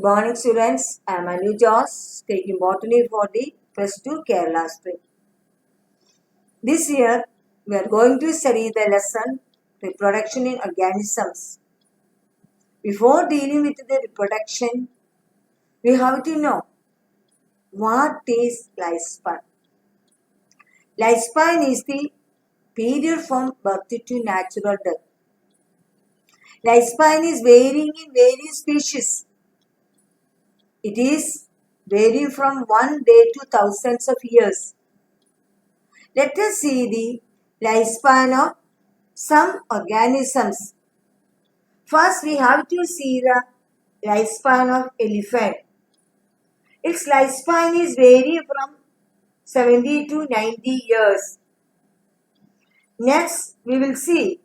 morning, students. I am Anu Jos, taking botany for the +2 Kerala stream. This year, we are going to study the lesson Reproduction in Organisms. Before dealing with the reproduction, we have to know what is lifespan. Lifespan is the period from birth to natural death. Lifespan is varying in various species. It is varying from one day to thousands of years. Let us see the lifespan of some organisms. First, we have to see the lifespan of elephant. Its lifespan is vary from 70 to 90 years. Next, we will see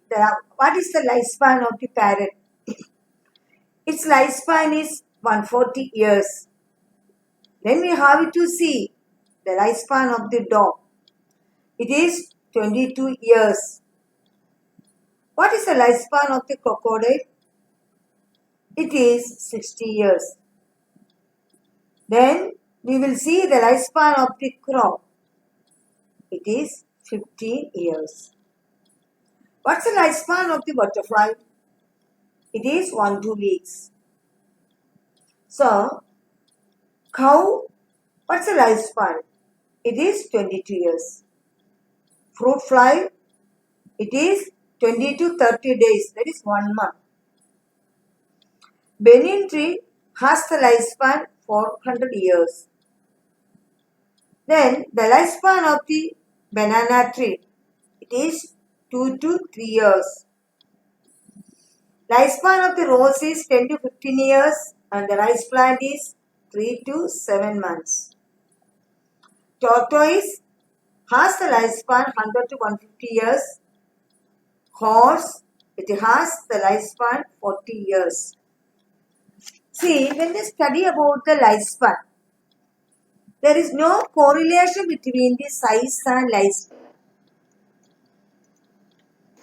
what is the lifespan of the parrot. Its lifespan is 140 years. Then we have to see the lifespan of the dog. It is 22 years. What is the lifespan of the crocodile? It is 60 years. Then we will see the lifespan of the crow. It is 15 years. What's the lifespan of the butterfly? It is 1-2 weeks. So, cow, what's the lifespan? It is 22 years. Fruit fly, it is 20 to 30 days, that is 1 month. Banyan tree has the lifespan 400 years. Then the lifespan of the banana tree, it is 2 to 3 years. Lifespan of the rose is 10 to 15 years and the rice plant is 3 to 7 months. Tortoise has the lifespan 100 to 150 years. Horse, it has the lifespan 40 years. See, when we study about the lifespan, there is no correlation between the size and lifespan.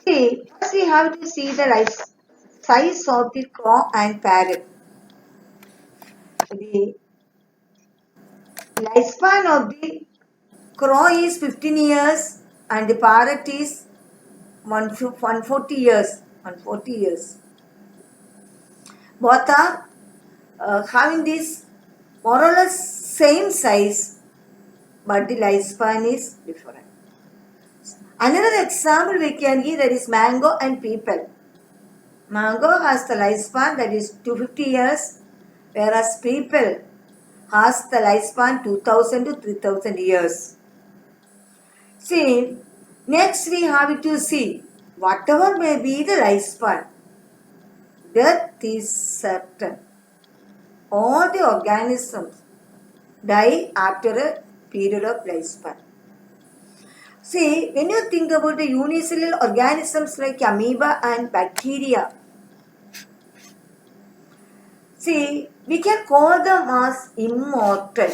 See, first we have to see the size of the crow and parrot. The lifespan of the crow is 15 years and the parrot is 140 years. 140 years. Both are having this more or less same size, but the lifespan is different. Another example we can give, that is mango and people. Mango has the lifespan that is 250 years, whereas people has the lifespan 2000 to 3000 years. See, next we have to see whatever may be the lifespan, death is certain. All the organisms die after a period of lifespan. See, when you think about the unicellular organisms like amoeba and bacteria, see, we can call them as immortal.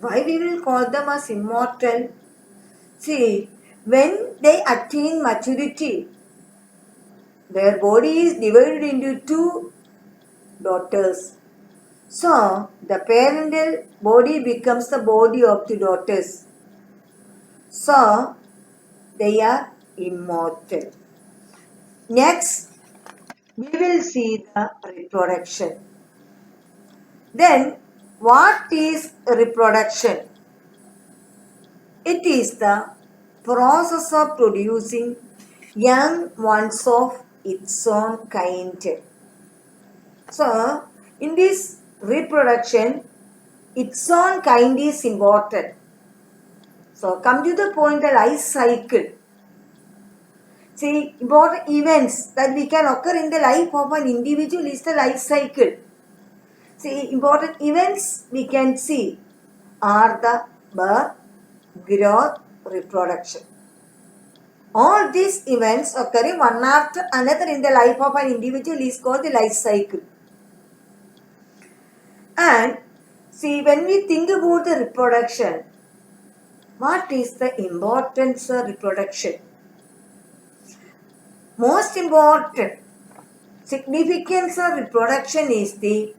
Why we will call them as immortal? See, when they attain maturity, their body is divided into 2 daughters. So, the parental body becomes the body of the daughters. So, they are immortal. Next, we will see the reproduction. Then, what is reproduction? It is the process of producing young ones of its own kind. So, in this reproduction, its own kind is important. So, come to the point, the life cycle. See, important events that we can occur in the life of an individual is the life cycle. See, important events we can see are the birth, growth, reproduction. All these events occurring one after another in the life of an individual is called the life cycle. And see, when we think about the reproduction, what is the importance of reproduction? Most important, significance of reproduction is the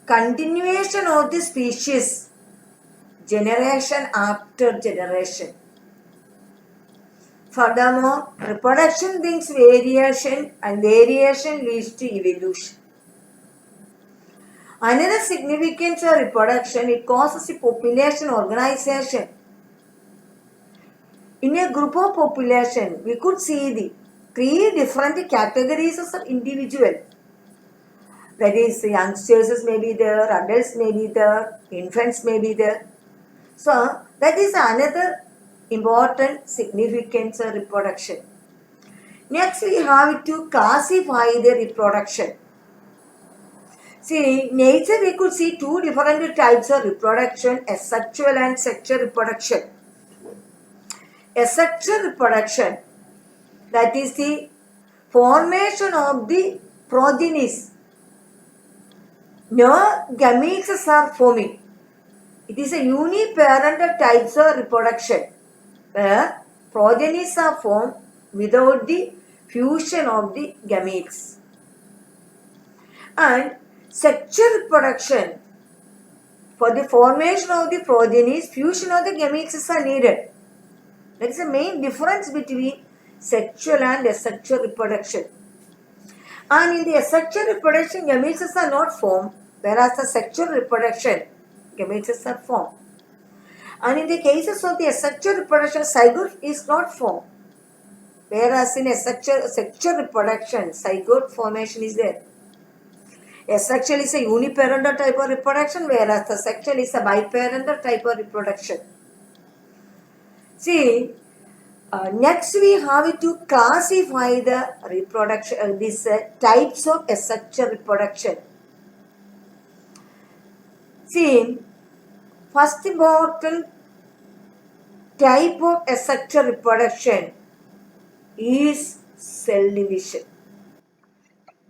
continuation of the species generation after generation. Furthermore, reproduction brings variation and variation leads to evolution. Another significance of reproduction, it causes a population organization. In a group of population, we could see the 3 different categories of individual. That is, youngsters may be there, adults may be there, infants may be there. So, that is another important significance of reproduction. Next, we have to classify the reproduction. See, in nature we could see 2 different types of reproduction, asexual and sexual reproduction. Asexual reproduction, that is the formation of the progenies. No gametes are forming. It is a uniparental types of reproduction where progenies are formed without the fusion of the gametes. And sexual reproduction, for the formation of the progenies, fusion of the gametes are needed. That is the main difference between sexual and asexual reproduction. And in the asexual reproduction, gametes are not formed, whereas the sexual reproduction, gametes are formed. And in the cases of the asexual reproduction, zygote is not formed, whereas in sexual reproduction, zygote formation is there. Asexual is a uniparental type of reproduction, whereas the sexual is a biparental type of reproduction. See, next we have to classify the reproduction, these types of asexual reproduction. See, first important type of asexual reproduction is cell division.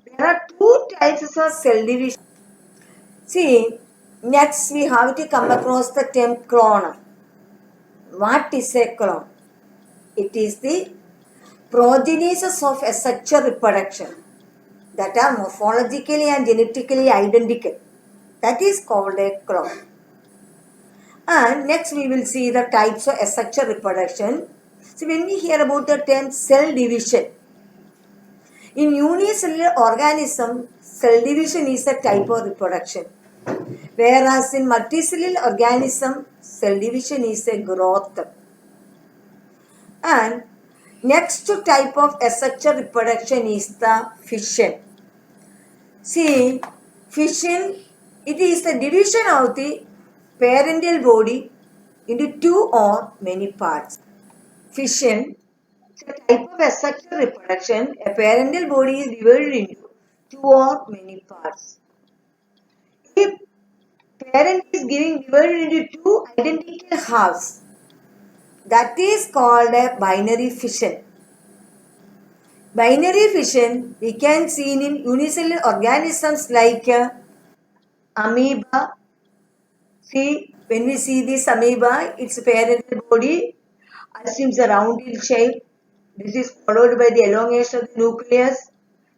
There are 2 types of cell division. See, next we have to come across the term clone. What is a clone? It is the progenesis of asexual reproduction that are morphologically and genetically identical. That is called a clone. And next we will see the types of asexual reproduction. So when we hear about the term cell division, in unicellular organism, cell division is a type of reproduction. Whereas in multicellular organism, cell division is a growth. And next type of asexual reproduction is the fission. See, fission, it is the division of the parental body into 2 or many parts. Fission is a type of asexual reproduction. A parental body is divided into 2 or many parts. If parent is divided into 2 identical halves, that is called a binary fission. Binary fission we can see in unicellular organisms like amoeba. See, when we see this amoeba, its parental body assumes a rounded shape. This is followed by the elongation of the nucleus.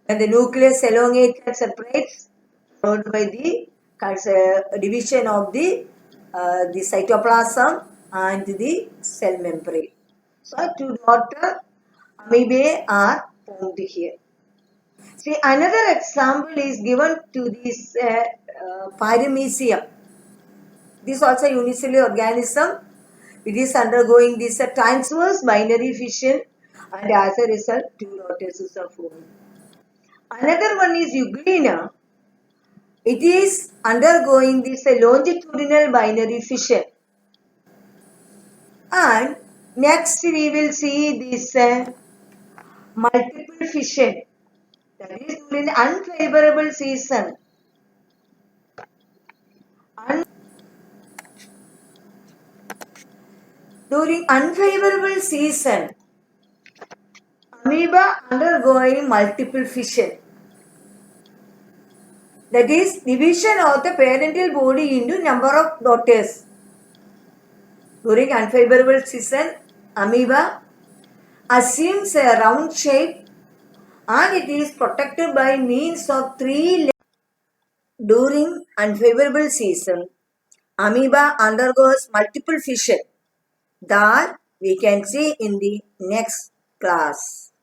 When the nucleus elongates and separates, followed by the division of the cytoplasm and the cell membrane. So, 2 daughter amoebae are formed here. See, another example is given to this Paramecium. This is also a unicellular organism. It is undergoing this transverse binary fission, and as a result, 2 daughters are formed. Another one is Euglena. It is undergoing this longitudinal binary fission. And next we will see this multiple fission. That is during the unfavorable season. During unfavorable season, amoeba undergoing multiple fission. That is division of the parental body into number of daughters. During unfavorable season, amoeba assumes a round shape and it is protected by means of 3 during unfavorable season. Amoeba undergoes multiple fission that we can see in the next class.